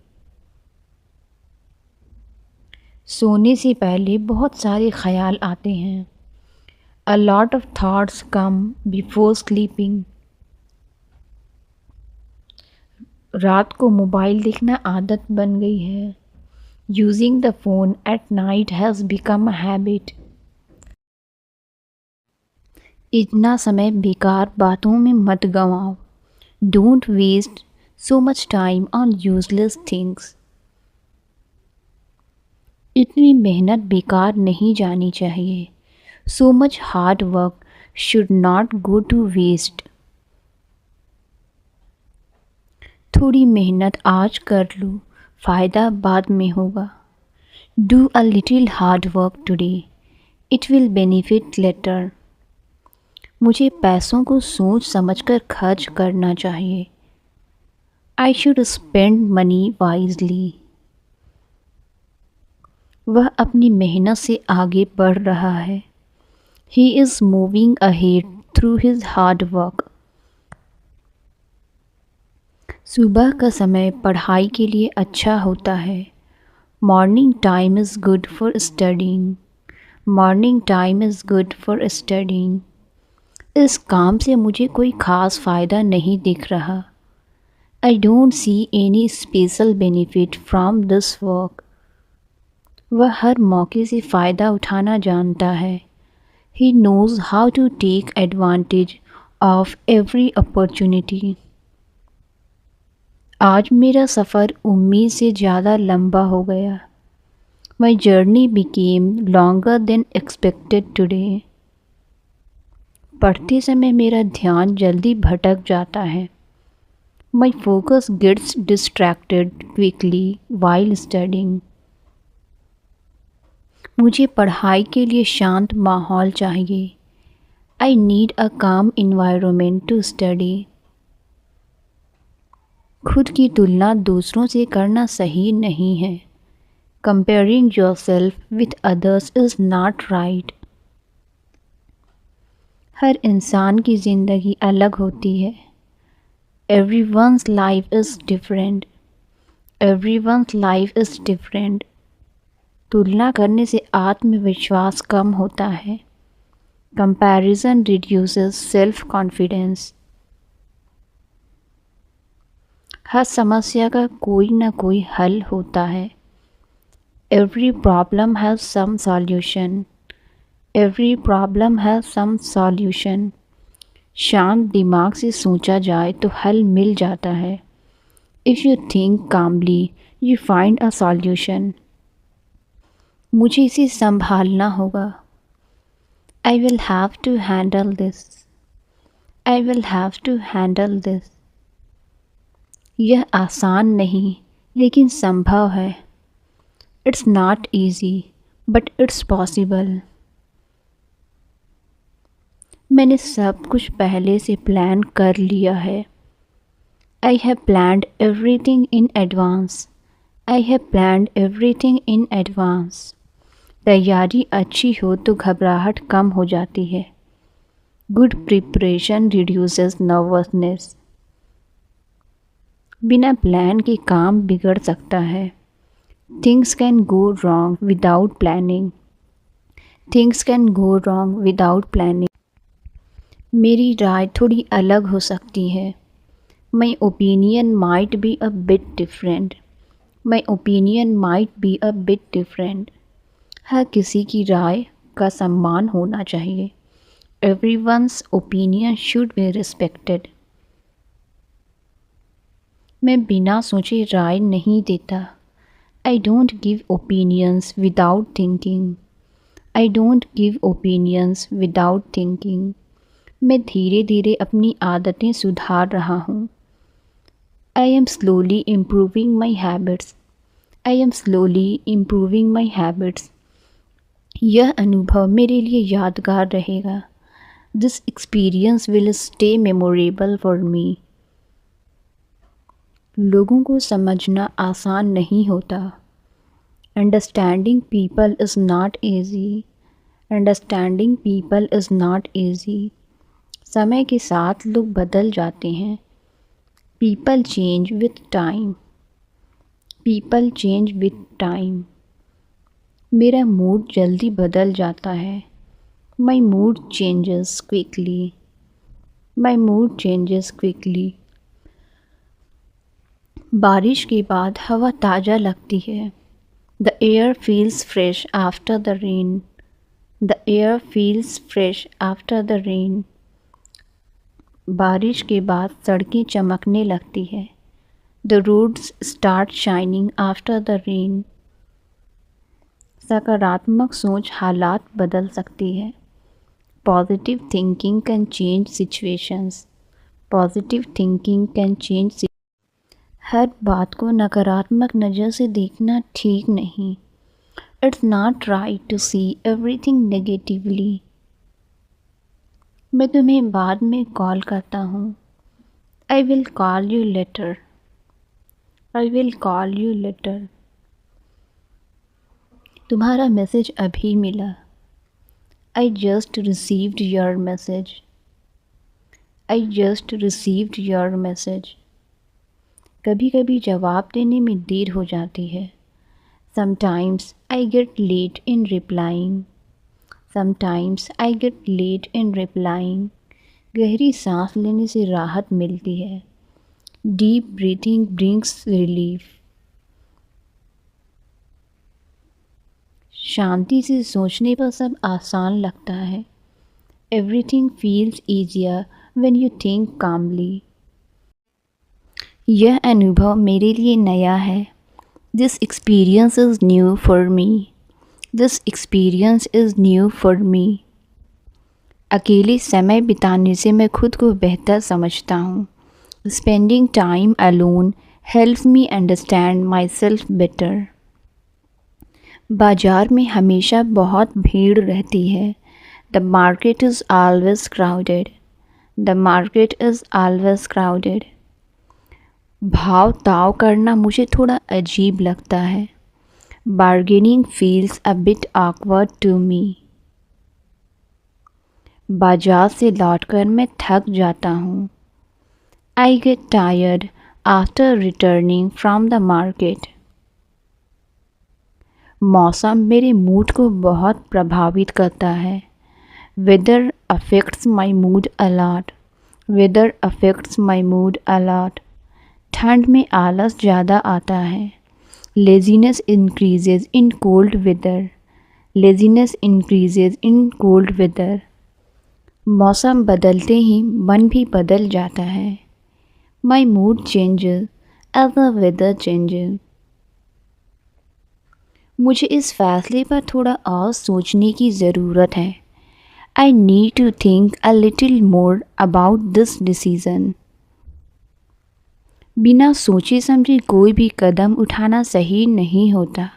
सोने से पहले बहुत सारे ख्याल आते हैं। A lot of thoughts come before sleeping. रात को मोबाइल देखना आदत बन गई है। Using the phone at night has become a habit. इतना समय बेकार बातों में मत गंवाओ। Don't waste so much time on useless things. इतनी मेहनत बेकार नहीं जानी चाहिए। So much hard work should not go to waste. थोड़ी मेहनत आज कर लो, फ़ायदा बाद में होगा. Do a little hard work today. It will benefit later. मुझे पैसों को सोच समझकर खर्च करना चाहिए. I should spend money wisely. वह अपनी मेहनत से आगे बढ़ रहा है. He is moving ahead through his hard work. सुबह का समय पढ़ाई के लिए अच्छा होता है. Morning time is good for studying. Morning time is good for studying. इस काम से मुझे कोई ख़ास फ़ायदा नहीं दिख रहा. I don't see any special benefit from this work. वह हर मौके से फ़ायदा उठाना जानता है. He knows how to take advantage of every opportunity. आज मेरा सफ़र उम्मीद से ज़्यादा लंबा हो गया. My journey became longer than expected today. पढ़ते समय मेरा ध्यान जल्दी भटक जाता है. My focus gets distracted quickly while studying. मुझे पढ़ाई के लिए शांत माहौल चाहिए. I need a calm environment to study. खुद की तुलना दूसरों से करना सही नहीं है. Comparing yourself with others is not right. हर इंसान की ज़िंदगी अलग होती है. Everyone's life is different. Everyone's life is different. तुलना करने से आत्मविश्वास कम होता है. Comparison reduces self-confidence. हर समस्या का कोई ना कोई हल होता है. Every problem has some solution. Every problem has some solution. शांत दिमाग से सोचा जाए तो हल मिल जाता है. If you think calmly, you find a solution. मुझे इसे संभालना होगा. I will have to handle this. I will have to handle this. यह आसान नहीं लेकिन संभव है. It's not easy, but it's possible. मैंने सब कुछ पहले से प्लान कर लिया है. I have planned everything in advance. I have planned everything in advance. तैयारी अच्छी हो तो घबराहट कम हो जाती है. Good preparation reduces nervousness. बिना प्लान के काम बिगड़ सकता है. Things can go wrong without planning. Things can go wrong without planning. मेरी राय थोड़ी अलग हो सकती है. My opinion might be a bit different. My opinion might be a bit different. हर किसी की राय का सम्मान होना चाहिए. Everyone's opinion should be respected. मैं बिना सोचे राय नहीं देता. I don't give opinions without thinking. I don't give opinions without thinking. मैं धीरे धीरे अपनी आदतें सुधार रहा हूँ. I am slowly improving my habits. I am slowly improving my habits. यह अनुभव मेरे लिए यादगार रहेगा. This experience will stay memorable for me. लोगों को समझना आसान नहीं होता. Understanding people is not easy. Understanding people is not easy. समय के साथ लोग बदल जाते हैं. People change with time. People change with time. मेरा मूड जल्दी बदल जाता है. My mood changes quickly. My mood changes quickly. बारिश के बाद हवा ताज़ा लगती है. The air feels fresh after the rain. The air feels fresh after the rain. बारिश के बाद सड़कें चमकने लगती है. The roads start shining after the rain. सकारात्मक सोच हालात बदल सकती है. Positive thinking can change situations. Positive thinking can change. हर बात को नकारात्मक नज़र से देखना ठीक नहीं. It's not right to see everything negatively. मैं तुम्हें बाद में कॉल करता हूँ. I will call you later. I will call you later. तुम्हारा मैसेज अभी मिला. I just received your message. I just received your message. कभी कभी जवाब देने में देर हो जाती है. Sometimes I get late in replying. Sometimes I get late in replying. गहरी सांस लेने से राहत मिलती है. Deep breathing brings relief. शांति से सोचने पर सब आसान लगता है. Everything feels easier when you think calmly. यह अनुभव मेरे लिए नया है. This experience is new for me. This experience is new for me. अकेले समय बिताने से मैं खुद को बेहतर समझता हूँ. Spending time alone helps me understand myself better. बाज़ार में हमेशा बहुत भीड़ रहती है. The market is always crowded. The market is always crowded. भाव ताव करना मुझे थोड़ा अजीब लगता है. Bargaining feels a bit awkward to me. बाजार से लौटकर मैं थक जाता हूँ. I get tired after returning from the market. मौसम मेरे मूड को बहुत प्रभावित करता है. Weather affects my mood a lot. Weather affects my mood a lot. ठंड में आलस ज़्यादा आता है. Laziness increases in cold weather. Laziness increases in cold weather. मौसम बदलते ही मन भी बदल जाता है. My mood changes as the weather changes. मुझे इस फैसले पर थोड़ा और सोचने की ज़रूरत है. I need to think a little more about this decision. बिना सोचे समझे कोई भी कदम उठाना सही नहीं होता.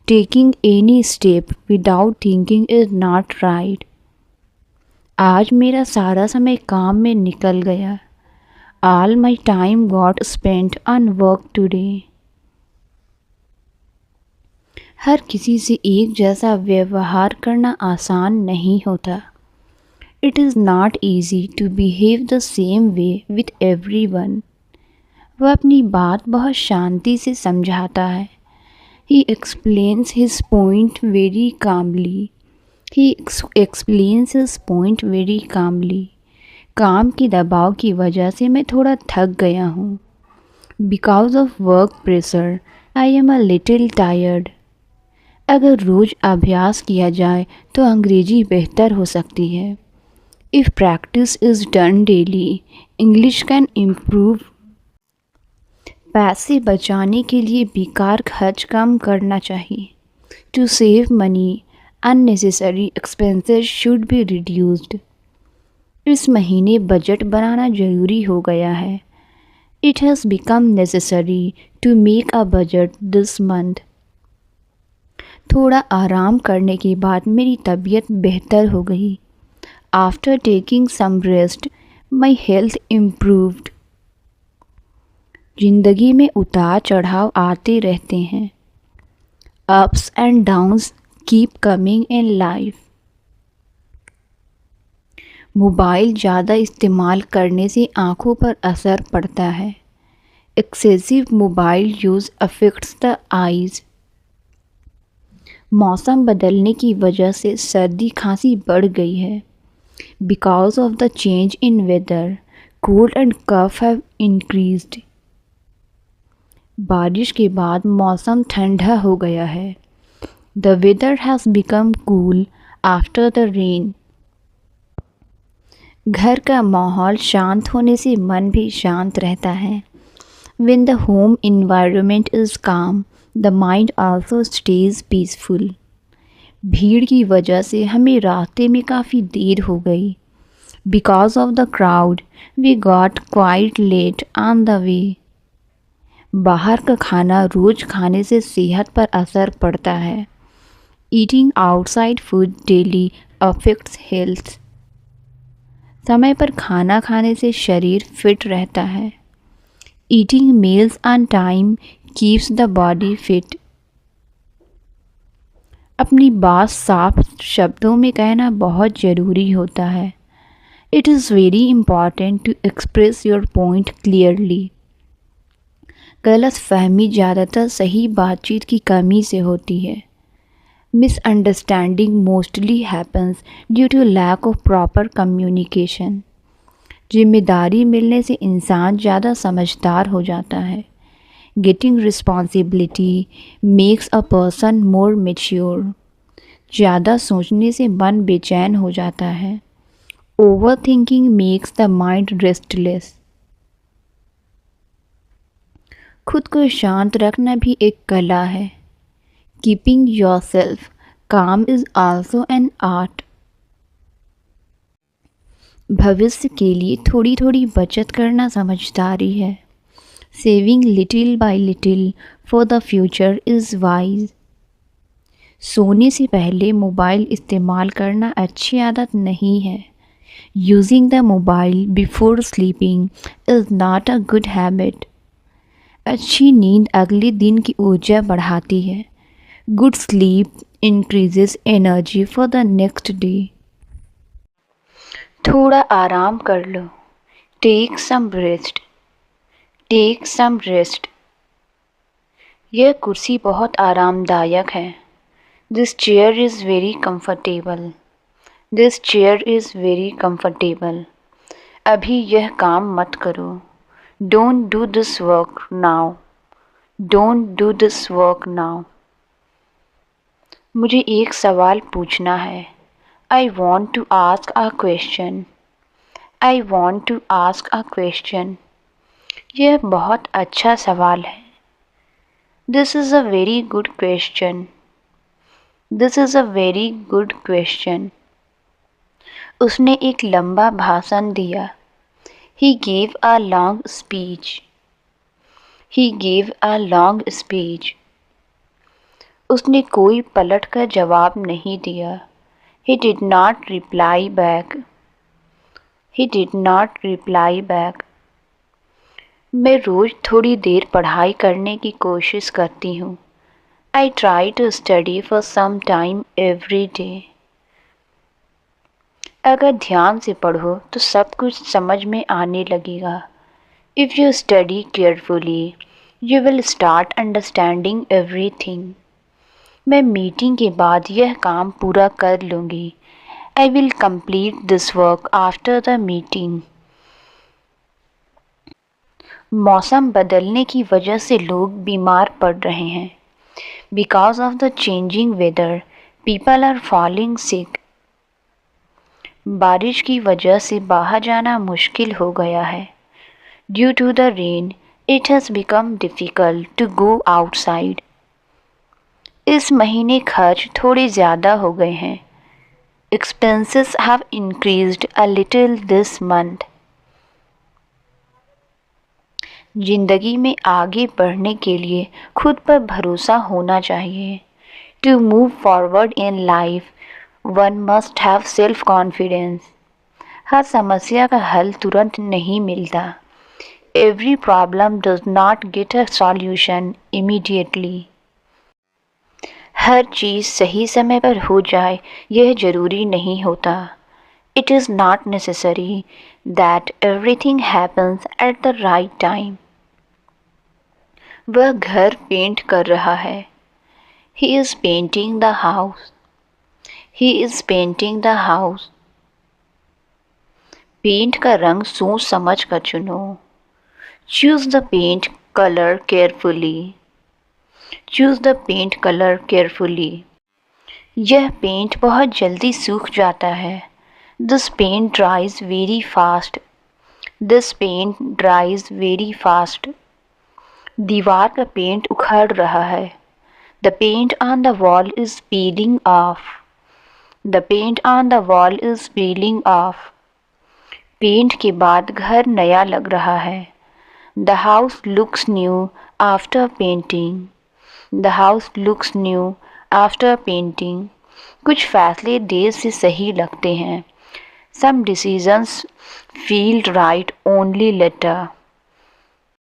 Taking any step without thinking is not right. आज मेरा सारा समय काम में निकल गया. All my time got spent on work today. हर किसी से एक जैसा व्यवहार करना आसान नहीं होता. It is not easy to behave the same way with everyone. वह अपनी बात बहुत शांति से समझाता है. He explains his point very calmly. He explains his point very calmly. काम के दबाव की वजह से मैं थोड़ा थक गया हूँ. Because of work pressure, I am a little tired. अगर रोज़ अभ्यास किया जाए तो अंग्रेजी बेहतर हो सकती है. If practice is done daily, English can improve. पैसे बचाने के लिए बेकार खर्च कम करना चाहिए. To save money, unnecessary expenses should be reduced. इस महीने बजट बनाना ज़रूरी हो गया है. It has become necessary to make a budget this month. थोड़ा आराम करने के बाद मेरी तबीयत बेहतर हो गई. After taking some rest, my health improved. ज़िंदगी में उतार चढ़ाव आते रहते हैं. Ups and downs keep coming in life. Mobile ज़्यादा इस्तेमाल करने से आँखों पर असर पड़ता है. Excessive mobile use affects the eyes. मौसम बदलने की वजह से सर्दी खांसी बढ़ गई है. Because of the change in weather, cold and cough have increased. बारिश के बाद मौसम ठंडा हो गया है. The weather has become cool after the rain. घर का माहौल शांत होने से मन भी शांत रहता है. When the home environment is calm, the mind also stays peaceful. भीड़ की वजह से हमें रास्ते में काफ़ी देर हो गई। Because of the crowd we got quite late on the way. बाहर का खाना रोज़ खाने से सेहत पर असर पड़ता है। Eating outside food daily affects health. समय पर खाना खाने से शरीर फिट रहता है। Eating meals on time keeps the body fit. अपनी बात साफ शब्दों में कहना बहुत ज़रूरी होता है। It is very important to express your point clearly. गलत फहमी ज़्यादातर सही बातचीत की कमी से होती है। Misunderstanding mostly happens due to lack of proper communication. जिम्मेदारी मिलने से इंसान ज़्यादा समझदार हो जाता है। Getting responsibility makes a person more mature. ज़्यादा सोचने से मन बेचैन हो जाता है। Overthinking makes the mind restless. खुद को शांत रखना भी एक कला है। Keeping yourself calm is also an art. भविष्य के लिए थोड़ी थोड़ी बचत करना समझदारी है। Saving little bye little for the future is wise. सोने से पहले मोबाइल इस्तेमाल करना अच्छी आदत नहीं है। Using the mobile before sleeping is not a good habit. अच्छी नींद अगले दिन की ऊर्जा बढ़ाती है। Good sleep increases energy for the next day. थोड़ा आराम कर लो। Take some rest. Take some rest. यह कुर्सी बहुत आरामदायक है। This chair is very comfortable. This chair is very comfortable. अभी यह काम मत करो। Don't do this work now. Don't do this work now. मुझे एक सवाल पूछना है। I want to ask a question. I want to ask a question. यह बहुत अच्छा सवाल है। This is a very good question. This is a very good question. उसने एक लंबा भाषण दिया। He gave a long speech. He gave a long speech. उसने कोई पलट कर जवाब नहीं दिया। He did not reply back. He did not reply back. मैं रोज़ थोड़ी देर पढ़ाई करने की कोशिश करती हूँ। I try to study for some time every day. अगर ध्यान से पढ़ो तो सब कुछ समझ में आने लगेगा। If you study carefully, you will start understanding everything. मैं मीटिंग के बाद यह काम पूरा कर लूँगी। I will complete this work after the meeting. मौसम बदलने की वजह से लोग बीमार पड़ रहे हैं। Because of the changing weather, people are falling sick. बारिश की वजह से बाहर जाना मुश्किल हो गया है। Due to the rain, it has become difficult to go outside. इस महीने खर्च थोड़े ज़्यादा हो गए हैं। Expenses have increased a little this month. जिंदगी में आगे बढ़ने के लिए खुद पर भरोसा होना चाहिए। To move forward in life, one must have self-confidence. हर समस्या का हल तुरंत नहीं मिलता। Every problem does not get a solution immediately. हर चीज़ सही समय पर हो जाए यह ज़रूरी नहीं होता। It is not necessary that everything happens at the right time. वह घर पेंट कर रहा है। He is painting the house. He is painting the house. Paint का रंग सोच समझ कर चुनो। Choose the paint color carefully. Choose the paint color carefully. यह पेंट बहुत जल्दी सूख जाता है। This paint dries very fast. This paint dries very fast. दीवार का पेंट उखड़ रहा है। The paint on the wall is peeling off. The paint on the wall is peeling off. Paint के बाद घर नया लग रहा है. The house looks new after painting. The house looks new after painting. कुछ फैसले देर से सही लगते हैं. Some decisions feel right only later.